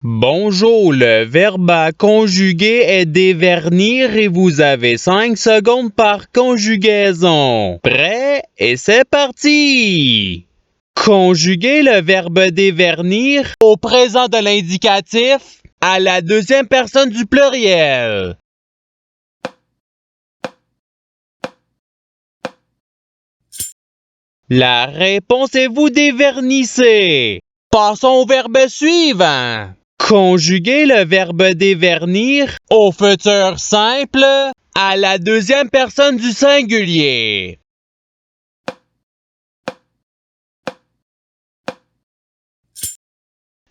Bonjour, le verbe à conjuguer est dévernir et vous avez 5 secondes par conjugaison. Prêt? Et c'est parti! Conjuguer le verbe dévernir au présent de l'indicatif à la deuxième personne du pluriel. La réponse est vous dévernissez. Passons au verbe suivant. Conjuguer le verbe dévernir au futur simple à la deuxième personne du singulier.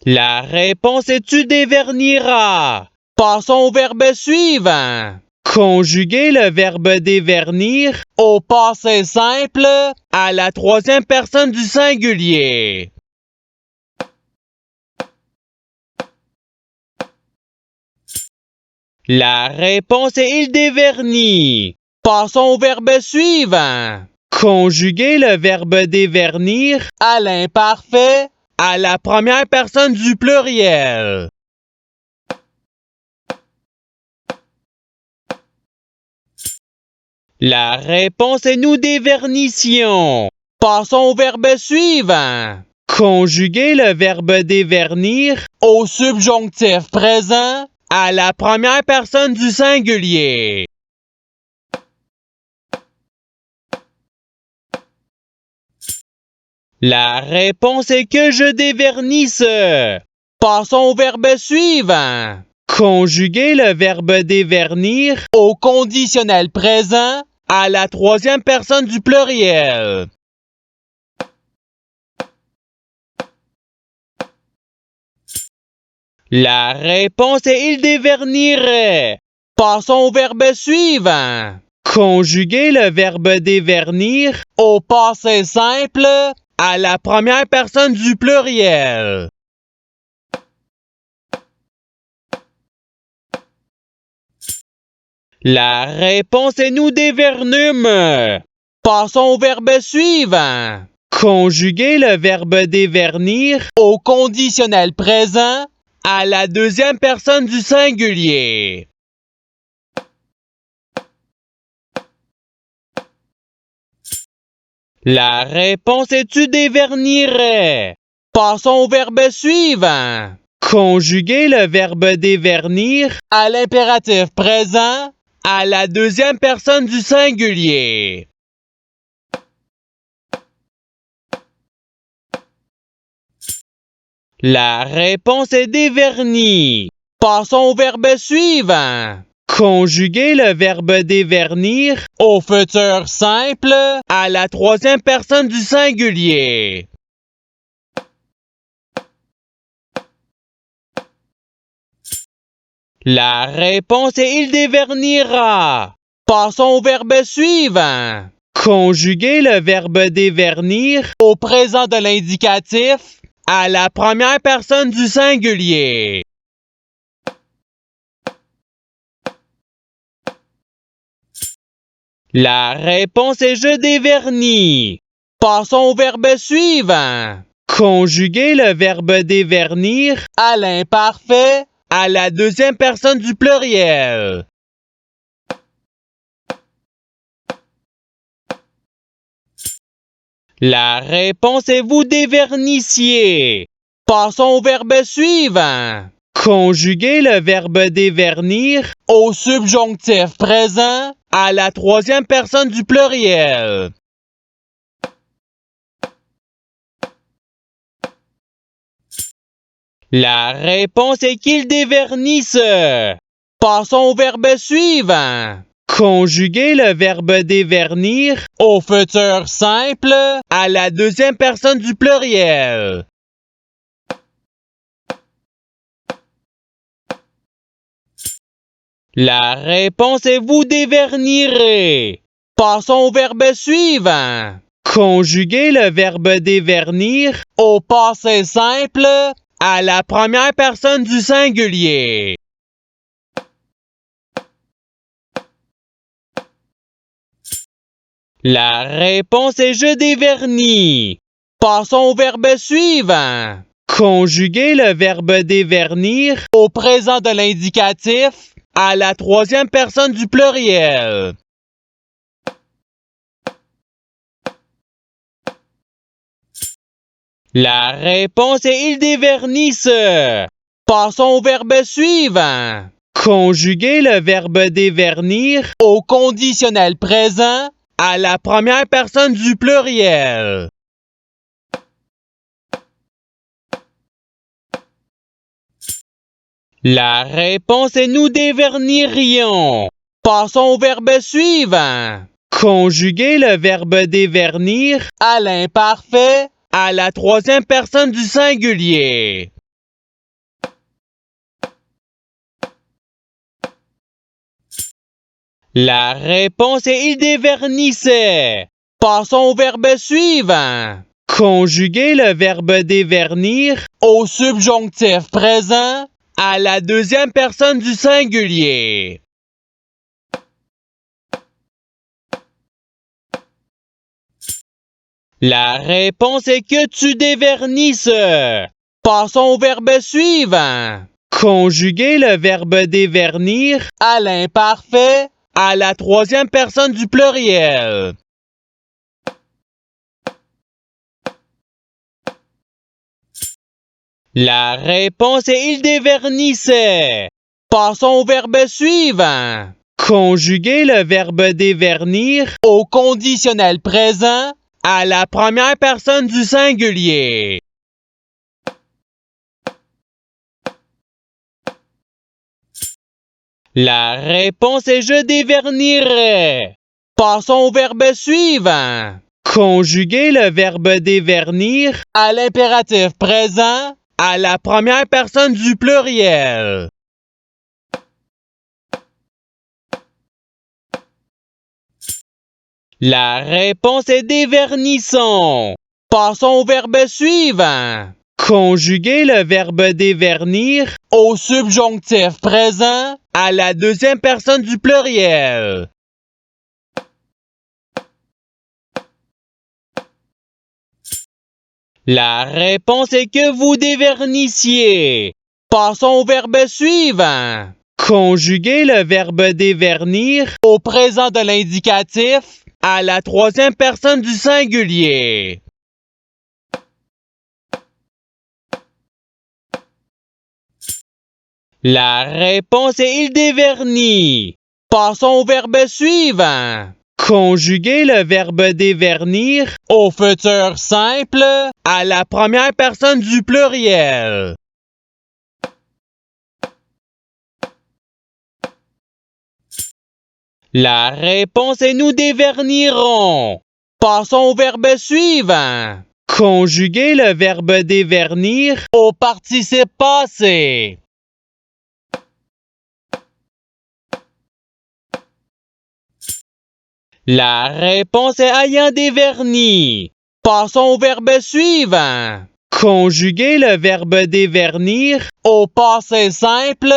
La réponse est tu déverniras. Passons au verbe suivant. Conjuguer le verbe dévernir au passé simple à la troisième personne du singulier. La réponse est il dévernit. Passons au verbe suivant. Conjuguer le verbe dévernir à l'imparfait à la première personne du pluriel. La réponse est nous dévernissions. Passons au verbe suivant. Conjuguer le verbe dévernir au subjonctif présent à la première personne du singulier. La réponse est que je dévernisse. Passons au verbe suivant. Conjuguer le verbe dévernir au conditionnel présent à la troisième personne du pluriel. La réponse est il dévernirait. Passons au verbe suivant. Conjuguer le verbe dévernir au passé simple à la première personne du pluriel. La réponse est nous dévernûmes. Passons au verbe suivant. Conjuguer le verbe dévernir au conditionnel présent à la deuxième personne du singulier. La réponse est tu dévernirais. Passons au verbe suivant. Conjuguer le verbe dévernir à l'impératif présent à la deuxième personne du singulier. La réponse est dévernie. Passons au verbe suivant. Conjuguer le verbe dévernir au futur simple à la troisième personne du singulier. La réponse est il dévernira. Passons au verbe suivant. Conjuguer le verbe dévernir au présent de l'indicatif à la première personne du singulier. La réponse est je dévernis. Passons au verbe suivant. Conjuguer le verbe dévernir à l'imparfait à la deuxième personne du pluriel. La réponse est vous dévernissiez. Passons au verbe suivant. Conjuguer le verbe dévernir au subjonctif présent à la troisième personne du pluriel. La réponse est qu'il dévernisse. Passons au verbe suivant. Conjuguer le verbe dévernir au futur simple à la deuxième personne du pluriel. La réponse est vous dévernirez. Passons au verbe suivant. Conjuguer le verbe dévernir au passé simple à la première personne du singulier. La réponse est je dévernis. Passons au verbe suivant. Conjuguez le verbe dévernir au présent de l'indicatif à la troisième personne du pluriel. La réponse est ils dévernissent. Passons au verbe suivant. Conjuguez le verbe dévernir au conditionnel présent à la première personne du pluriel. La réponse est nous dévernirions. Passons au verbe suivant. Conjuguez le verbe dévernir à l'imparfait à la troisième personne du singulier. La réponse est il dévernissait. Passons au verbe suivant. Conjuguez le verbe dévernir au subjonctif présent à la deuxième personne du singulier. La réponse est que tu dévernisses. Passons au verbe suivant. Conjuguez le verbe dévernir à l'imparfait à la troisième personne du pluriel. La réponse est il dévernissait. Passons au verbe suivant. Conjuguez le verbe dévernir au conditionnel présent à la première personne du singulier. La réponse est je dévernirai. Passons au verbe suivant. Conjuguez le verbe dévernir à l'impératif présent à la première personne du pluriel. La réponse est dévernissons. Passons au verbe suivant. Conjuguez le verbe dévernir au subjonctif présent à la deuxième personne du pluriel. La réponse est que vous dévernissiez. Passons au verbe suivant. Conjuguez le verbe dévernir au présent de l'indicatif à la troisième personne du singulier. La réponse est il dévernit. Passons au verbe suivant. Conjuguez le verbe dévernir au futur simple à la première personne du pluriel. La réponse est nous dévernirons. Passons au verbe suivant. Conjuguez le verbe dévernir au participe passé. La réponse est ayant déverni. Passons au verbe suivant. Conjuguez le verbe dévernir au passé simple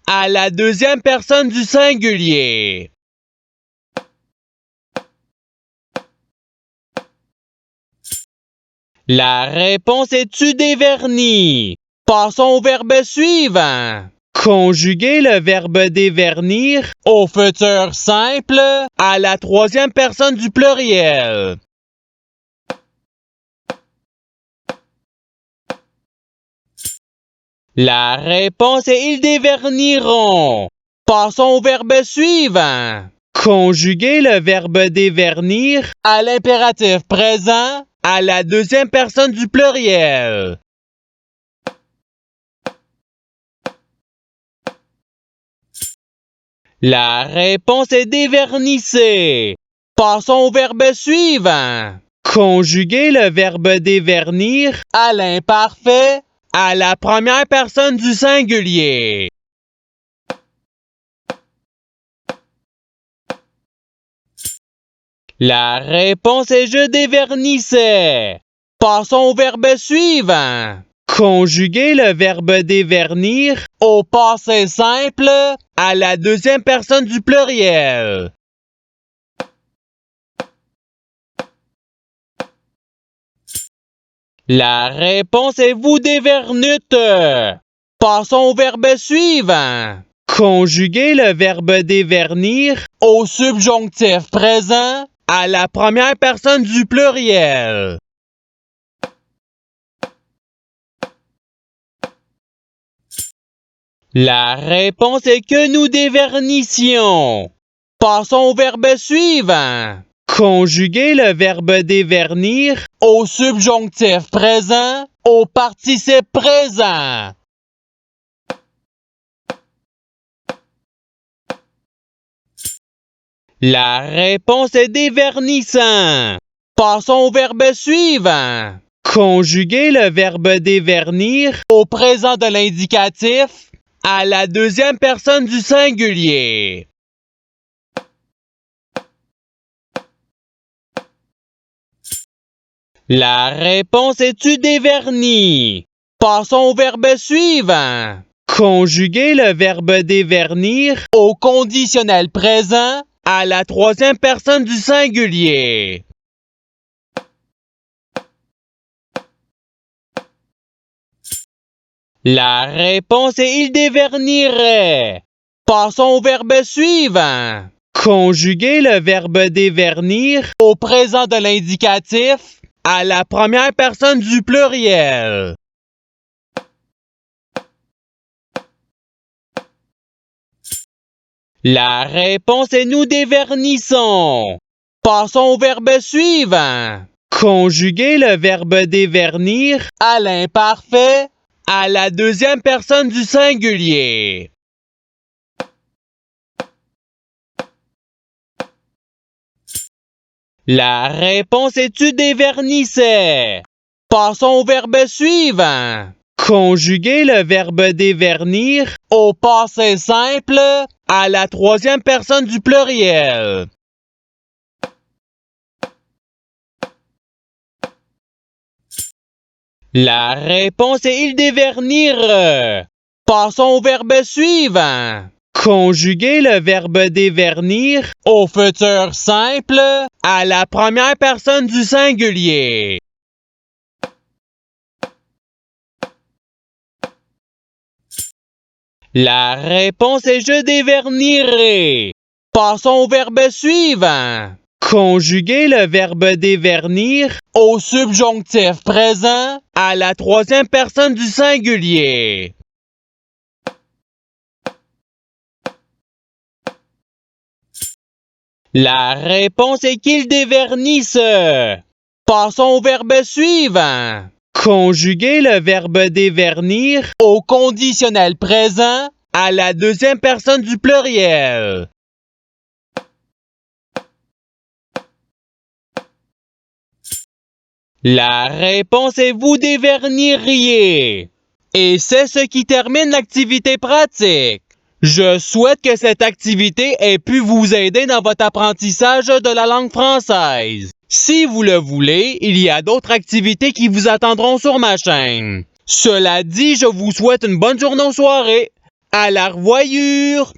à la deuxième personne du singulier. La réponse est tu dévernis. Passons au verbe suivant. Conjuguez le verbe dévernir au futur simple à la troisième personne du pluriel. La réponse est ils déverniront. Passons au verbe suivant. Conjuguez le verbe dévernir à l'impératif présent à la deuxième personne du pluriel. La réponse est dévernissez. Passons au verbe suivant. Conjuguez le verbe dévernir à l'imparfait à la première personne du singulier. La réponse est je dévernissais. Passons au verbe suivant. Conjuguez le verbe dévernir au passé simple à la deuxième personne du pluriel. La réponse est vous dévernûtes. Passons au verbe suivant. Conjuguez le verbe dévernir au subjonctif présent à la première personne du pluriel. La réponse est que nous dévernissions. Passons au verbe suivant. Conjuguez le verbe dévernir au subjonctif présent au participe présent. La réponse est dévernissant. Passons au verbe suivant. Conjuguez le verbe dévernir au présent de l'indicatif à la deuxième personne du singulier. La réponse est tu dévernis. Passons au verbe suivant. Conjuguez le verbe dévernir au conditionnel présent à la troisième personne du singulier. La réponse est il dévernirait. Passons au verbe suivant. Conjuguez le verbe dévernir au présent de l'indicatif à la première personne du pluriel. La réponse est nous dévernissons. Passons au verbe suivant. Conjuguez le verbe dévernir à l'imparfait à la deuxième personne du singulier. La réponse est tu dévernissais. Passons au verbe suivant. Conjuguez le verbe dévernir au passé simple à la troisième personne du pluriel. La réponse est il dévernir. Passons au verbe suivant. Conjuguez le verbe dévernir au futur simple à la première personne du singulier. La réponse est je dévernirai. Passons au verbe suivant. Conjuguez le verbe dévernir au subjonctif présent à la troisième personne du singulier. La réponse est qu'il dévernisse. Passons au verbe suivant. Conjuguez le verbe dévernir au conditionnel présent à la deuxième personne du pluriel. La réponse est vous déverniriez. Et c'est ce qui termine l'activité pratique. Je souhaite que cette activité ait pu vous aider dans votre apprentissage de la langue française. Si vous le voulez, il y a d'autres activités qui vous attendront sur ma chaîne. Cela dit, je vous souhaite une bonne journée ou soirée. À la revoyure!